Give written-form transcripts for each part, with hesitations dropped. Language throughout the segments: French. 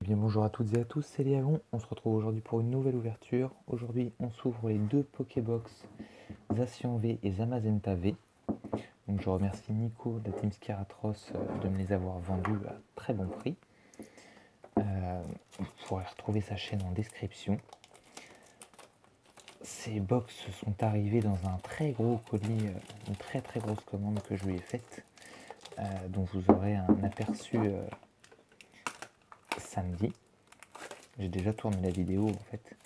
Bien bonjour à toutes et à tous, c'est Léavon. On se retrouve aujourd'hui pour une nouvelle ouverture. Aujourd'hui, on s'ouvre les deux Pokébox Zacian V et Zamazenta V. Donc je remercie Nico de la Team Scaratros de me les avoir vendus à très bon prix. Vous pourrez retrouver sa chaîne en description. Ces box sont arrivées dans un très gros colis, une très grosse commande que je lui ai faite, dont vous aurez un aperçu samedi. J'ai déjà tourné la vidéo en fait.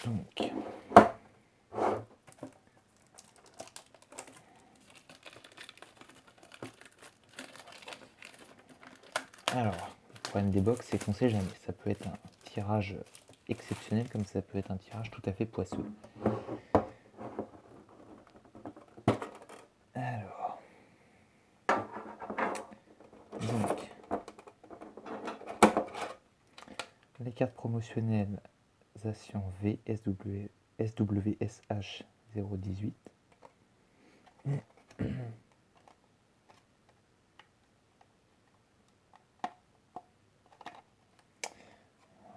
Donc, alors, le problème des box, c'est qu'on sait jamais. Ça peut être un tirage exceptionnel comme ça peut être un tirage tout à fait poisseux. Alors, donc, les cartes promotionnelles Zacian V SWSH 018.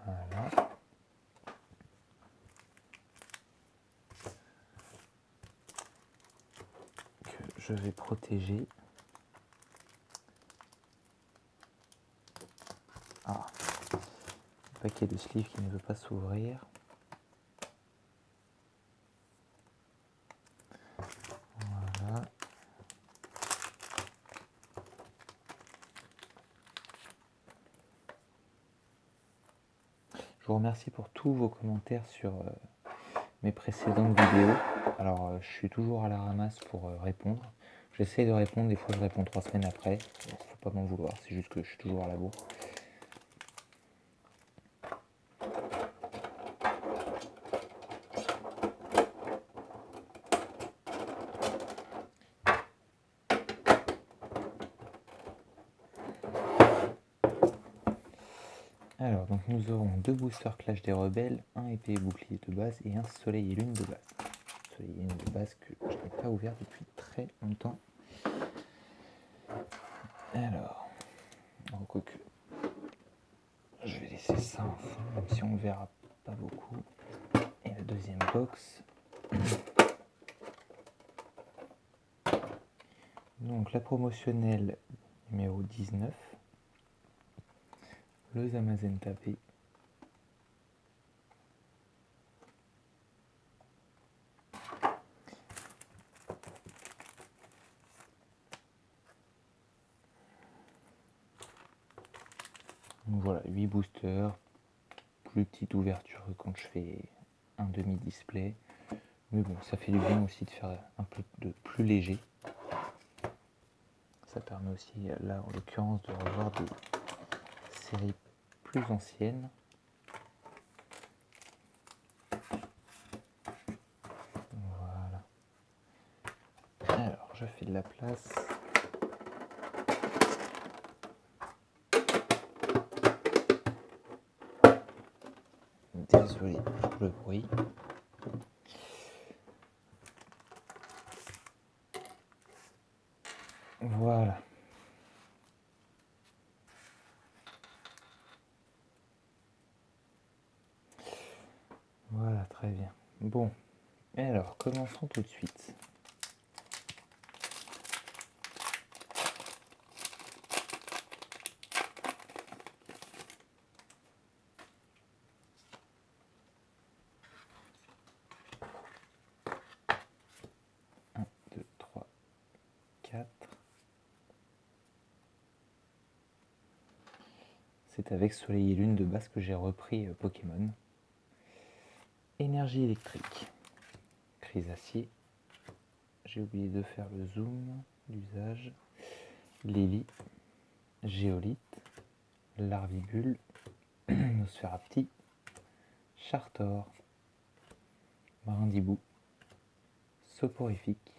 Voilà. Que je vais protéger. Ah, un paquet de sleeves qui ne veut pas s'ouvrir. Voilà. Je vous remercie pour tous vos commentaires sur mes précédentes vidéos. Alors, je suis toujours à la ramasse pour répondre. J'essaie de répondre, des fois je réponds 3 semaines après. Faut pas m'en vouloir, c'est juste que je suis toujours à la bourre. Alors, donc nous aurons deux boosters Clash des Rebelles, un épée et bouclier de base et un soleil et lune de base. Soleil et lune de base que je n'ai pas ouvert depuis très longtemps. Alors, quoique, je vais laisser ça en fond, même si on ne verra pas beaucoup. Et la deuxième box. Donc la promotionnelle numéro 19, le Zamazenta V. Donc voilà, 8 boosters, plus petite ouverture que quand je fais un demi-display. Mais bon, ça fait du bien aussi de faire un peu de plus léger. Ça permet aussi, là en l'occurrence, de revoir des séries plus anciennes. Voilà. Alors, je fais de la place. Désolé pour le bruit. Voilà. Voilà, très bien. Bon, alors, commençons tout de suite. Un, deux, trois, quatre. C'est avec Soleil et Lune de base que j'ai repris Pokémon. Énergie électrique. Chrysacier. J'ai oublié de faire le zoom d'usage. Lily. Géolite. Larvibule. Nosferapti. Chartor. Marindibou. Soporifique.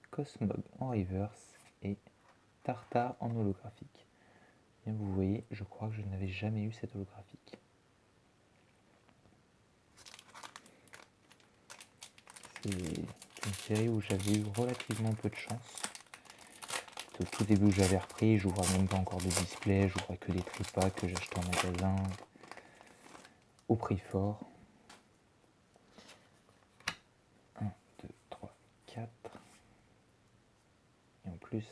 Cosmog en reverse. Et Tartare en holographique. Bien, vous voyez, je crois que je n'avais jamais eu cette holographique. C'est une série où j'avais eu relativement peu de chance. c'était au tout début où j'avais repris, j'ouvrais même pas encore de display, j'ouvrais que des tripas que j'achetais en magasin au prix fort. 1, 2, 3, 4. Et en plus,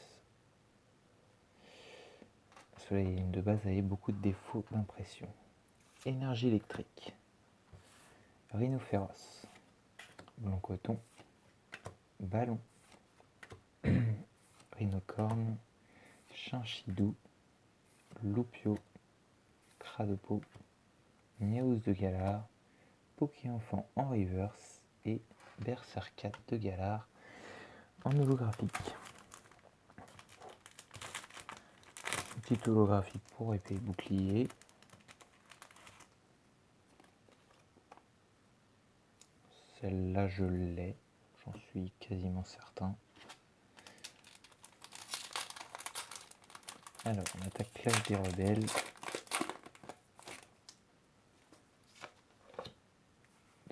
celui de base avait beaucoup de défauts d'impression. Énergie électrique. Rhinophéros. Blanc coton. Ballon. Rhinocorne. Chinchidou. Loupio. Cradopo. Miaouz de Galar. Poké-enfant en reverse. Et Berserkat de Galar en holographique. Une petite holographique pour épée et bouclier. Celle-là, je l'ai, j'en suis quasiment certain. Alors, on attaque Clash des Rebelles.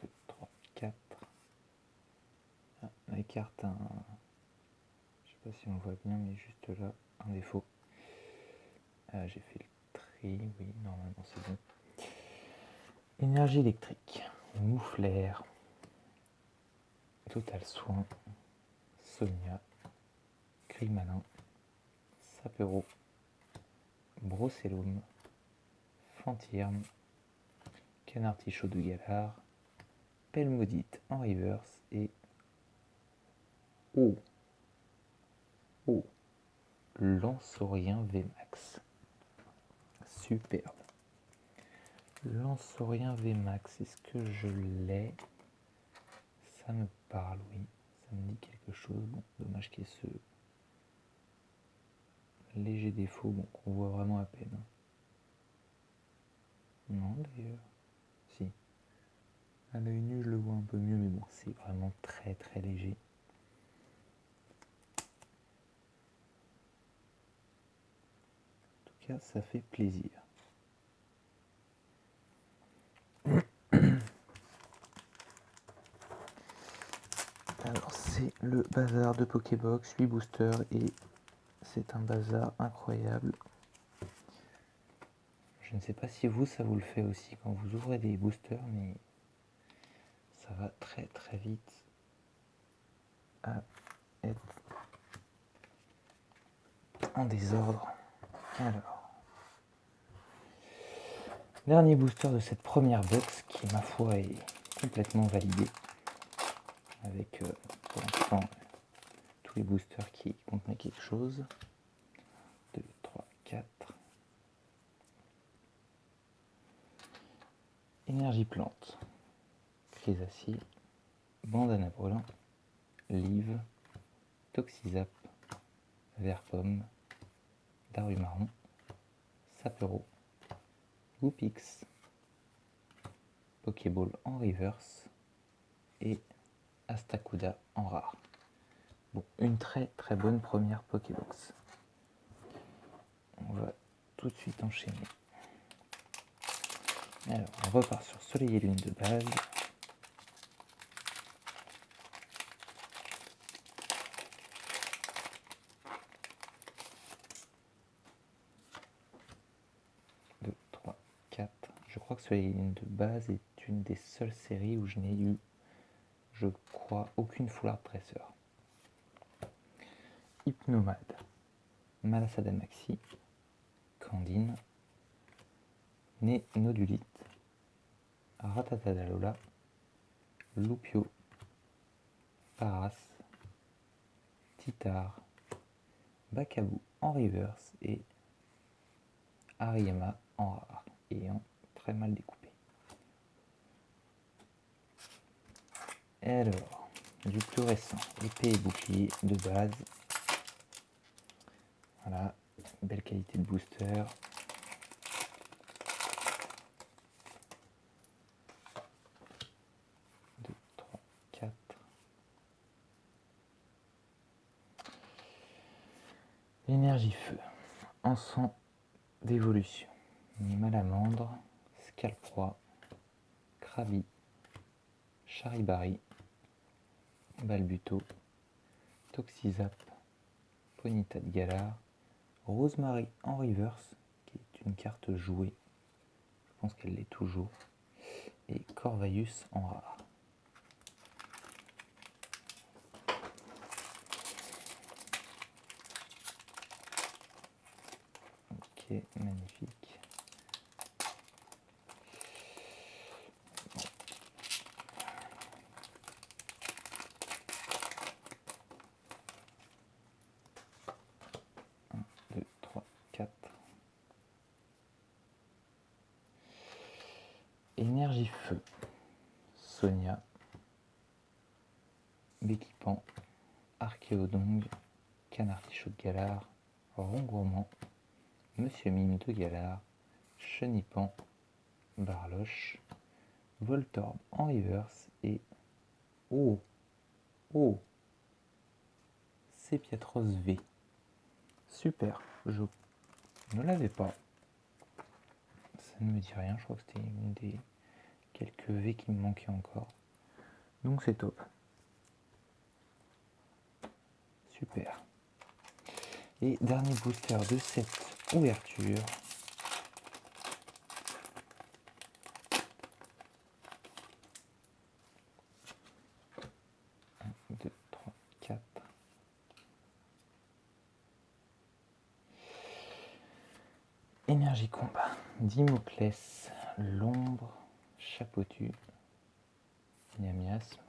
2, 3, 4. Ah, la carte a un... Je sais pas si on voit bien, mais juste là, un défaut. Ah, j'ai fait le tri, oui, normalement c'est bon. Énergie électrique. Mouflaire. Total Soin. Sonia. Grimalin. Sapero. Brocellum. Fantirme. Canartichaud de Galar. Pelle maudite en reverse et Lanceaurien VMAX. Superbe. Lanceaurien VMAX, est-ce que je l'ai? Ça me parle, oui. Ça me dit quelque chose. Bon, dommage qu'il y ait ce léger défaut, bon, qu'on voit vraiment à peine. Non, d'ailleurs. Si. À l'œil nu, je le vois un peu mieux, mais bon, c'est vraiment très très léger. En tout cas, ça fait plaisir. Alors, c'est le bazar de Pokébox, 8 boosters, et c'est un bazar incroyable. Je ne sais pas si vous, ça vous le fait aussi quand vous ouvrez des boosters, mais ça va très très vite à être en désordre. Alors, dernier booster de cette première box qui, ma foi, est complètement validé. Avec, pour l'instant, tous les boosters qui contenaient quelque chose. 2, 3, 4. Énergie plante. Chrysacier. Bandana brûlant. Live. Toxizap. Vert pomme. Darumarron. Sapero. Woopix. Pokéball en reverse. Et Astacuda en rare. Bon, une très très bonne première Pokébox. On va tout de suite enchaîner. Alors, on repart sur Soleil et Lune de base. Deux, 3, 4. Je crois que Soleil et Lune de base est une des seules séries où je n'ai eu, je crois, aucune Full Art Dresser. Hypnomade, Malasada Maxi, Candine, Nodulite, Ratatadalola, Loupio, Paras, Titar, Bacabou en reverse et Hariyama en rare et en très mal découpé. Et alors, du plus récent, épée et bouclier de base. Voilà, belle qualité de booster. Deux, 3, 4. Énergie feu. Encens d'évolution. Malamandre, Scalproie, Krabi, Charibari, Balbuto, Toxizap, Ponyta de Galar, Rosemary en reverse, qui est une carte jouée, je pense qu'elle l'est toujours, et Corvaius en rare. Ok, magnifique. 1, 2, 3, 4. Énergie Feu, Sonia, Béquipan, Archéodong, Canartichaud de Galar, Rongourmand, Monsieur Mime de Galar, Chenipan, Barloche, Voltorb en reverse et oh Sépiatros V. Super, je ne l'avais pas. Ça ne me dit rien, je crois que c'était une des quelques V qui me manquaient encore. Donc c'est top. Super. Et dernier booster de cette ouverture. 1, 2, 3, 4. Énergie combat. Dimoclès, l'ombre, Chapeautu, Nyamiasme,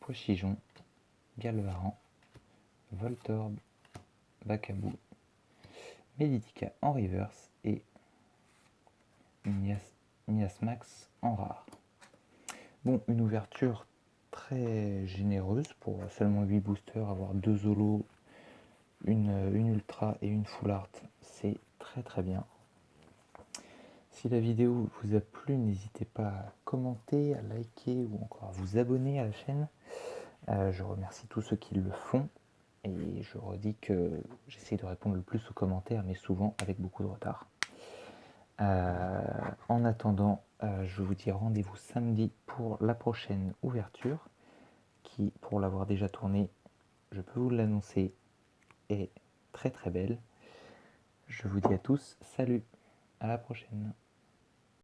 Poichijon, Galvaran, Voltorb, Bacabou, Meditica en reverse et Miasmax en rare. Bon, une ouverture très généreuse pour seulement 8 boosters, avoir 2 holos, une ultra et une full art, c'est très très bien. Si la vidéo vous a plu, n'hésitez pas à commenter, à liker ou encore à vous abonner à la chaîne. Je remercie tous ceux qui le font et je redis que j'essaie de répondre le plus aux commentaires, mais souvent avec beaucoup de retard. En attendant, je vous dis rendez-vous samedi pour la prochaine ouverture qui, pour l'avoir déjà tournée, je peux vous l'annoncer, est très très belle. Je vous dis à tous, salut, à la prochaine.